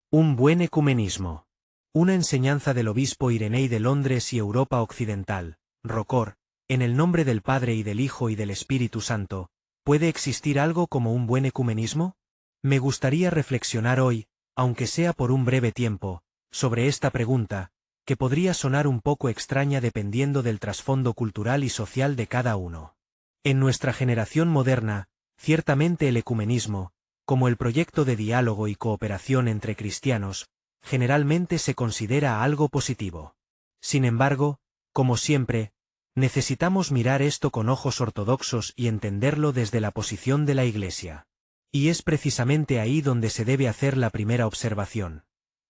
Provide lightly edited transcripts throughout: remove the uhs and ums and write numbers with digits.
Un buen ecumenismo. Una enseñanza del obispo Irenei de Londres y Europa Occidental, Rocor, en el nombre del Padre y del Hijo y del Espíritu Santo. ¿Puede existir algo como un buen ecumenismo? Me gustaría reflexionar hoy, aunque sea por un breve tiempo, sobre esta pregunta, que podría sonar un poco extraña dependiendo del trasfondo cultural y social de cada uno. En nuestra generación moderna, ciertamente el ecumenismo, como el proyecto de diálogo y cooperación entre cristianos, generalmente se considera algo positivo. Sin embargo, como siempre, necesitamos mirar esto con ojos ortodoxos y entenderlo desde la posición de la Iglesia. Y es precisamente ahí donde se debe hacer la primera observación.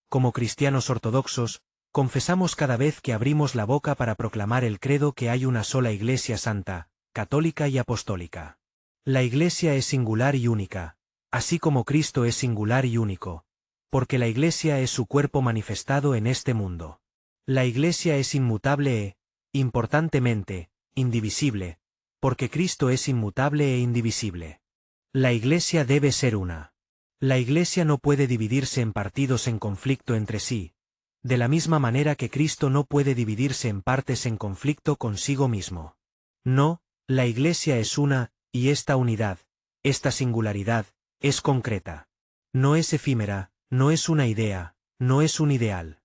Como cristianos ortodoxos, confesamos cada vez que abrimos la boca para proclamar el credo que hay una sola Iglesia santa, católica y apostólica. La Iglesia es singular y única, así como Cristo es singular y único, porque la Iglesia es su cuerpo manifestado en este mundo. La Iglesia es inmutable e, importantemente, indivisible, porque Cristo es inmutable e indivisible. La Iglesia debe ser una. La Iglesia no puede dividirse en partidos en conflicto entre sí, de la misma manera que Cristo no puede dividirse en partes en conflicto consigo mismo. No, la Iglesia es una, y esta unidad, esta singularidad, es concreta. No es efímera, no es una idea, no es un ideal.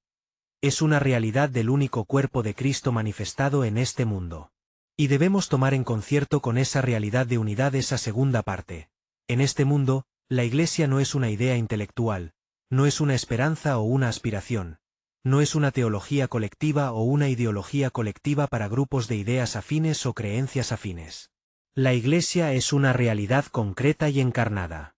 Es una realidad del único cuerpo de Cristo manifestado en este mundo. Y debemos tomar en concierto con esa realidad de unidad esa segunda parte. En este mundo, la Iglesia no es una idea intelectual, no es una esperanza o una aspiración, no es una teología colectiva o una ideología colectiva para grupos de ideas afines o creencias afines. La Iglesia es una realidad concreta y encarnada.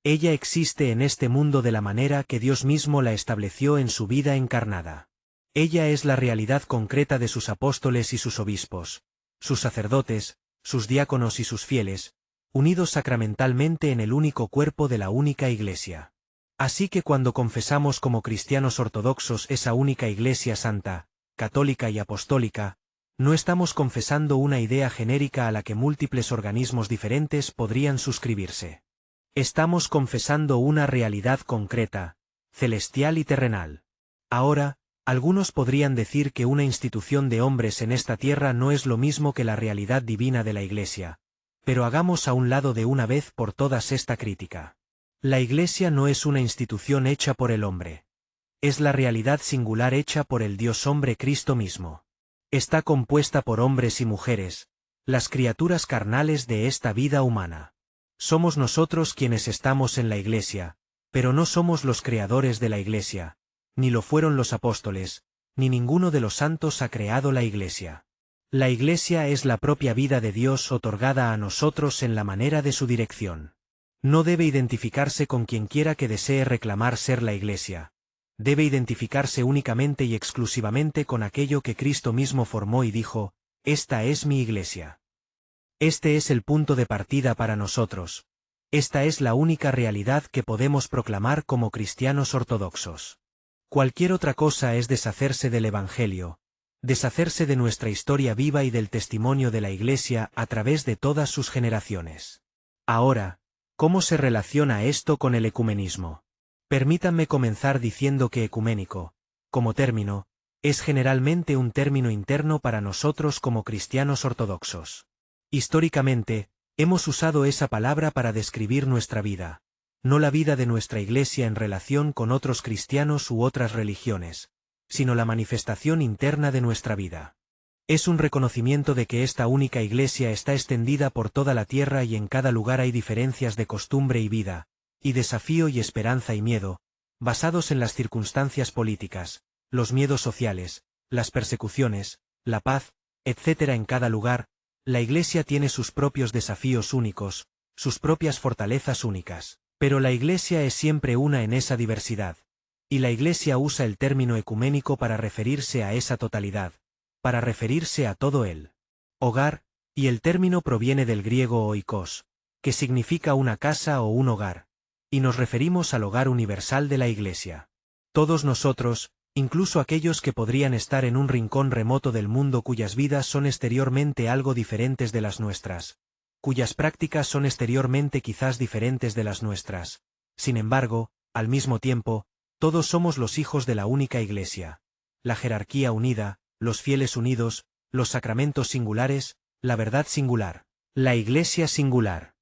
Ella existe en este mundo de la manera que Dios mismo la estableció en su vida encarnada. Ella es la realidad concreta de sus apóstoles y sus obispos, sus sacerdotes, sus diáconos y sus fieles, unidos sacramentalmente en el único cuerpo de la única Iglesia. Así que cuando confesamos como cristianos ortodoxos esa única Iglesia santa, católica y apostólica, no estamos confesando una idea genérica a la que múltiples organismos diferentes podrían suscribirse. Estamos confesando una realidad concreta, celestial y terrenal. Ahora, algunos podrían decir que una institución de hombres en esta tierra no es lo mismo que la realidad divina de la Iglesia, pero hagamos a un lado de una vez por todas esta crítica. La Iglesia no es una institución hecha por el hombre. Es la realidad singular hecha por el Dios hombre Cristo mismo. Está compuesta por hombres y mujeres, las criaturas carnales de esta vida humana. Somos nosotros quienes estamos en la Iglesia, pero no somos los creadores de la Iglesia, ni lo fueron los apóstoles, ni ninguno de los santos ha creado la Iglesia. La Iglesia es la propia vida de Dios otorgada a nosotros en la manera de su dirección. No debe identificarse con quien quiera que desee reclamar ser la Iglesia. Debe identificarse únicamente y exclusivamente con aquello que Cristo mismo formó y dijo, «Esta es mi Iglesia». Este es el punto de partida para nosotros. Esta es la única realidad que podemos proclamar como cristianos ortodoxos. Cualquier otra cosa es deshacerse del Evangelio, deshacerse de nuestra historia viva y del testimonio de la Iglesia a través de todas sus generaciones. Ahora, ¿cómo se relaciona esto con el ecumenismo? Permítanme comenzar diciendo que ecuménico, como término, es generalmente un término interno para nosotros como cristianos ortodoxos. Históricamente, hemos usado esa palabra para describir nuestra vida, no la vida de nuestra Iglesia en relación con otros cristianos u otras religiones, sino la manifestación interna de nuestra vida. Es un reconocimiento de que esta única Iglesia está extendida por toda la tierra y en cada lugar hay diferencias de costumbre y vida, y desafío y esperanza y miedo, basados en las circunstancias políticas, los miedos sociales, las persecuciones, la paz, etc. En cada lugar, la Iglesia tiene sus propios desafíos únicos, sus propias fortalezas únicas, pero la Iglesia es siempre una en esa diversidad, y la Iglesia usa el término ecuménico para referirse a esa totalidad, para referirse a todo el hogar, y el término proviene del griego oikos, que significa una casa o un hogar, y nos referimos al hogar universal de la Iglesia. Todos nosotros, incluso aquellos que podrían estar en un rincón remoto del mundo cuyas vidas son exteriormente algo diferentes de las nuestras, cuyas prácticas son exteriormente quizás diferentes de las nuestras, sin embargo, al mismo tiempo, Todos somos los hijos de la única Iglesia. La jerarquía unida, los fieles unidos, los sacramentos singulares, la verdad singular, la Iglesia singular.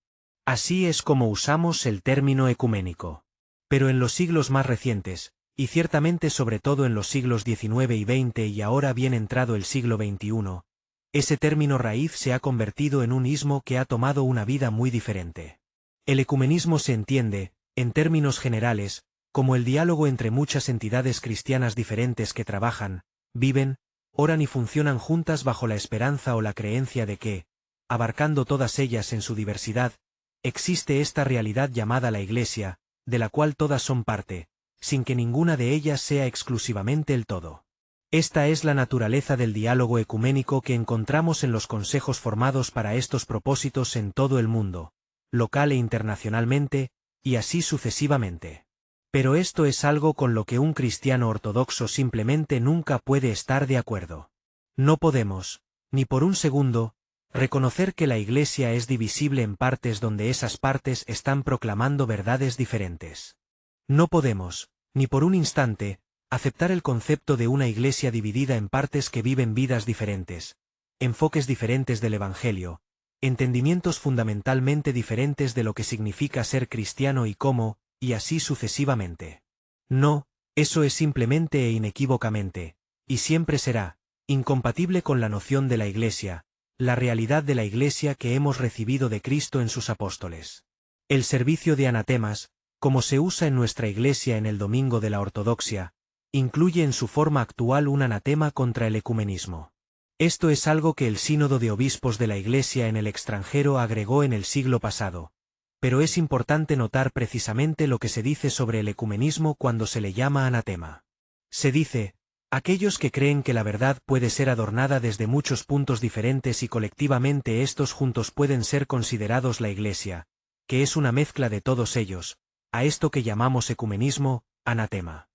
Así es como usamos el término ecuménico. Pero en los siglos más recientes, y ciertamente sobre todo en los siglos XIX y XX y ahora bien entrado el siglo XXI, ese término raíz se ha convertido en un ismo que ha tomado una vida muy diferente. El ecumenismo se entiende, en términos generales, como el diálogo entre muchas entidades cristianas diferentes que trabajan, viven, oran y funcionan juntas bajo la esperanza o la creencia de que, abarcando todas ellas en su diversidad, existe esta realidad llamada la Iglesia, de la cual todas son parte, sin que ninguna de ellas sea exclusivamente el todo. Esta es la naturaleza del diálogo ecuménico que encontramos en los consejos formados para estos propósitos en todo el mundo, local e internacionalmente, y así sucesivamente. Pero esto es algo con lo que un cristiano ortodoxo simplemente nunca puede estar de acuerdo. No podemos, ni por un segundo, reconocer que la Iglesia es divisible en partes donde esas partes están proclamando verdades diferentes. No podemos, ni por un instante, aceptar el concepto de una Iglesia dividida en partes que viven vidas diferentes, enfoques diferentes del Evangelio, entendimientos fundamentalmente diferentes de lo que significa ser cristiano y cómo, y así sucesivamente. No, eso es simplemente e inequívocamente, y siempre será, incompatible con la noción de la Iglesia, la realidad de la Iglesia que hemos recibido de Cristo en sus apóstoles. El servicio de anatemas, como se usa en nuestra Iglesia en el Domingo de la Ortodoxia, incluye en su forma actual un anatema contra el ecumenismo. Esto es algo que el Sínodo de Obispos de la Iglesia en el extranjero agregó en el siglo pasado, pero es importante notar precisamente lo que se dice sobre el ecumenismo cuando se le llama anatema. Se dice, aquellos que creen que la verdad puede ser adornada desde muchos puntos diferentes y colectivamente estos juntos pueden ser considerados la Iglesia, que es una mezcla de todos ellos, a esto que llamamos ecumenismo, anatema.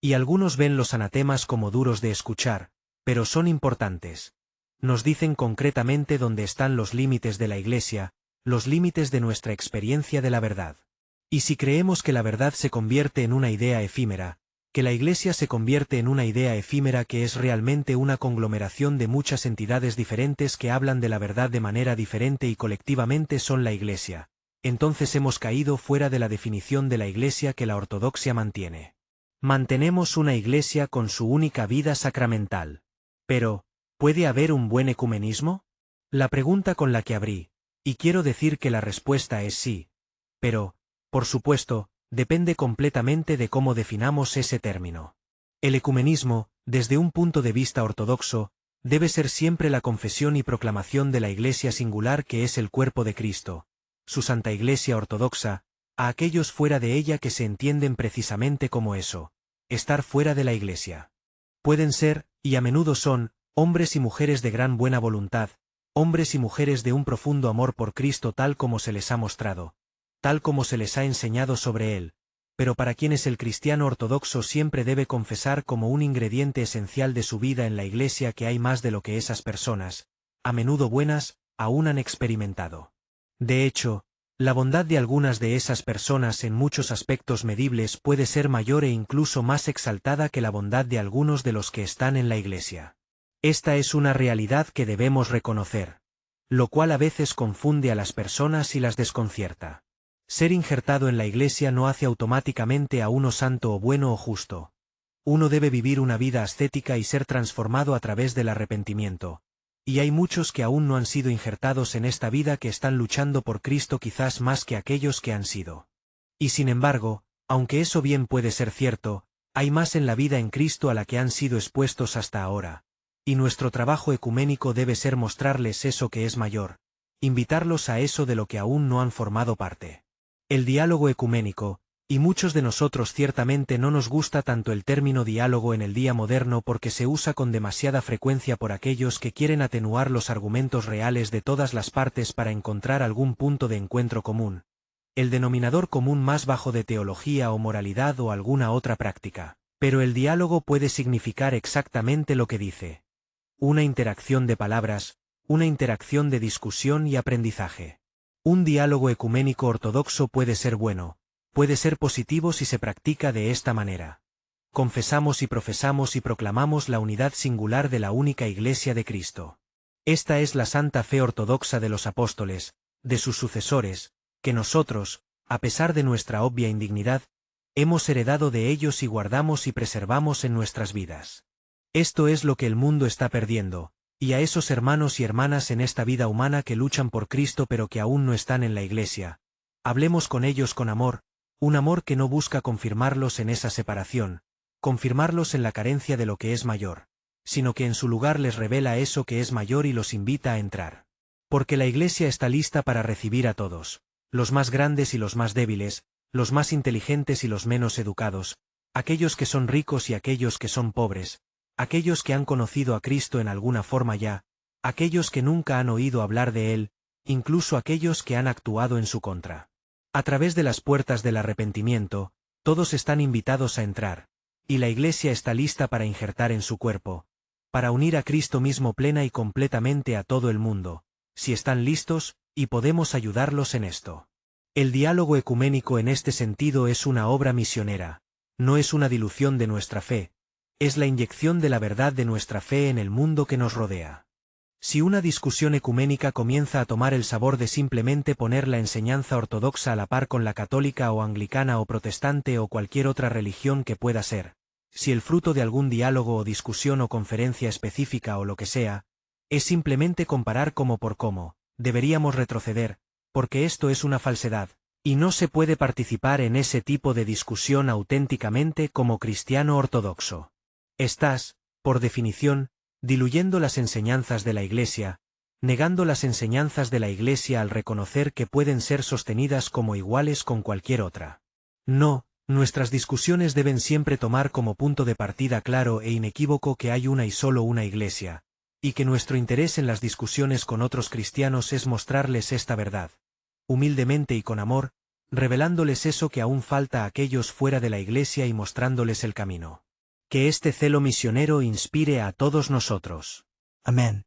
Y algunos ven los anatemas como duros de escuchar, pero son importantes. Nos dicen concretamente dónde están los límites de la Iglesia, los límites de nuestra experiencia de la verdad. Y si creemos que la verdad se convierte en una idea efímera, que la Iglesia se convierte en una idea efímera que es realmente una conglomeración de muchas entidades diferentes que hablan de la verdad de manera diferente y colectivamente son la Iglesia, entonces hemos caído fuera de la definición de la Iglesia que la ortodoxia mantiene. Mantenemos una Iglesia con su única vida sacramental. Pero, ¿puede haber un buen ecumenismo? La pregunta con la que abrí, y quiero decir que la respuesta es sí. Pero, por supuesto, depende completamente de cómo definamos ese término. El ecumenismo, desde un punto de vista ortodoxo, debe ser siempre la confesión y proclamación de la Iglesia singular que es el cuerpo de Cristo, su Santa Iglesia ortodoxa, a aquellos fuera de ella que se entienden precisamente como eso, estar fuera de la Iglesia. Pueden ser, y a menudo son, hombres y mujeres de gran buena voluntad, hombres y mujeres de un profundo amor por Cristo tal como se les ha mostrado, tal como se les ha enseñado sobre él, pero para quienes el cristiano ortodoxo siempre debe confesar como un ingrediente esencial de su vida en la Iglesia que hay más de lo que esas personas, a menudo buenas, aún han experimentado. De hecho, la bondad de algunas de esas personas en muchos aspectos medibles puede ser mayor e incluso más exaltada que la bondad de algunos de los que están en la Iglesia. Esta es una realidad que debemos reconocer, lo cual a veces confunde a las personas y las desconcierta. Ser injertado en la Iglesia no hace automáticamente a uno santo o bueno o justo. Uno debe vivir una vida ascética y ser transformado a través del arrepentimiento. Y hay muchos que aún no han sido injertados en esta vida que están luchando por Cristo quizás más que aquellos que han sido. Y sin embargo, aunque eso bien puede ser cierto, hay más en la vida en Cristo a la que han sido expuestos hasta ahora. Y nuestro trabajo ecuménico debe ser mostrarles eso que es mayor, invitarlos a eso de lo que aún no han formado parte. El diálogo ecuménico, y muchos de nosotros ciertamente no nos gusta tanto el término diálogo en el día moderno porque se usa con demasiada frecuencia por aquellos que quieren atenuar los argumentos reales de todas las partes para encontrar algún punto de encuentro común, el denominador común más bajo de teología o moralidad o alguna otra práctica. Pero el diálogo puede significar exactamente lo que dice. Una interacción de palabras, una interacción de discusión y aprendizaje. Un diálogo ecuménico ortodoxo puede ser bueno, puede ser positivo si se practica de esta manera. Confesamos y profesamos y proclamamos la unidad singular de la única Iglesia de Cristo. Esta es la santa fe ortodoxa de los apóstoles, de sus sucesores, que nosotros, a pesar de nuestra obvia indignidad, hemos heredado de ellos y guardamos y preservamos en nuestras vidas. Esto es lo que el mundo está perdiendo, y a esos hermanos y hermanas en esta vida humana que luchan por Cristo pero que aún no están en la Iglesia, hablemos con ellos con amor, un amor que no busca confirmarlos en esa separación, confirmarlos en la carencia de lo que es mayor, sino que en su lugar les revela eso que es mayor y los invita a entrar. Porque la Iglesia está lista para recibir a todos, los más grandes y los más débiles, los más inteligentes y los menos educados, aquellos que son ricos y aquellos que son pobres, aquellos que han conocido a Cristo en alguna forma ya, aquellos que nunca han oído hablar de Él, incluso aquellos que han actuado en su contra. A través de las puertas del arrepentimiento, todos están invitados a entrar, y la Iglesia está lista para injertar en su cuerpo, para unir a Cristo mismo plena y completamente a todo el mundo, si están listos, y podemos ayudarlos en esto. El diálogo ecuménico en este sentido es una obra misionera, no es una dilución de nuestra fe, es la inyección de la verdad de nuestra fe en el mundo que nos rodea. Si una discusión ecuménica comienza a tomar el sabor de simplemente poner la enseñanza ortodoxa a la par con la católica o anglicana o protestante o cualquier otra religión que pueda ser, si el fruto de algún diálogo o discusión o conferencia específica o lo que sea, es simplemente comparar como por como, deberíamos retroceder, porque esto es una falsedad, y no se puede participar en ese tipo de discusión auténticamente como cristiano ortodoxo. Estás, por definición, diluyendo las enseñanzas de la Iglesia, negando las enseñanzas de la Iglesia al reconocer que pueden ser sostenidas como iguales con cualquier otra. No, nuestras discusiones deben siempre tomar como punto de partida claro e inequívoco que hay una y solo una Iglesia, y que nuestro interés en las discusiones con otros cristianos es mostrarles esta verdad, humildemente y con amor, revelándoles eso que aún falta a aquellos fuera de la Iglesia y mostrándoles el camino. Que este celo misionero inspire a todos nosotros. Amén.